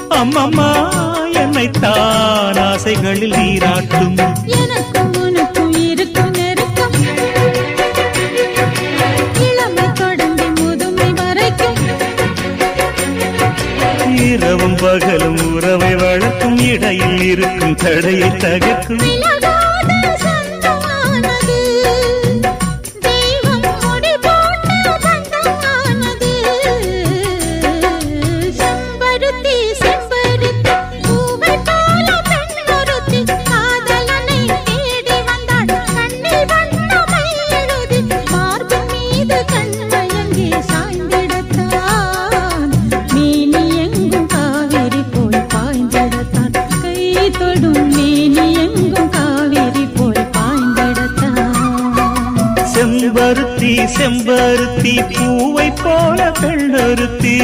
அம்மம்மா என்னைத்தான் ஆசைகளில் நீராட்டும். எனக்கும் உனக்கும் இருக்கும் நெருக்கம் இளமை தொடங்கி முதுமை வரைக்கும். இரவும் பகலும் உறவை வளர்க்கும் இடையில் இருக்கும் தடையை தகர்க்கும். செம்பருத்தி செம்பருத்தி பூவை போல பெண்ணொருத்தி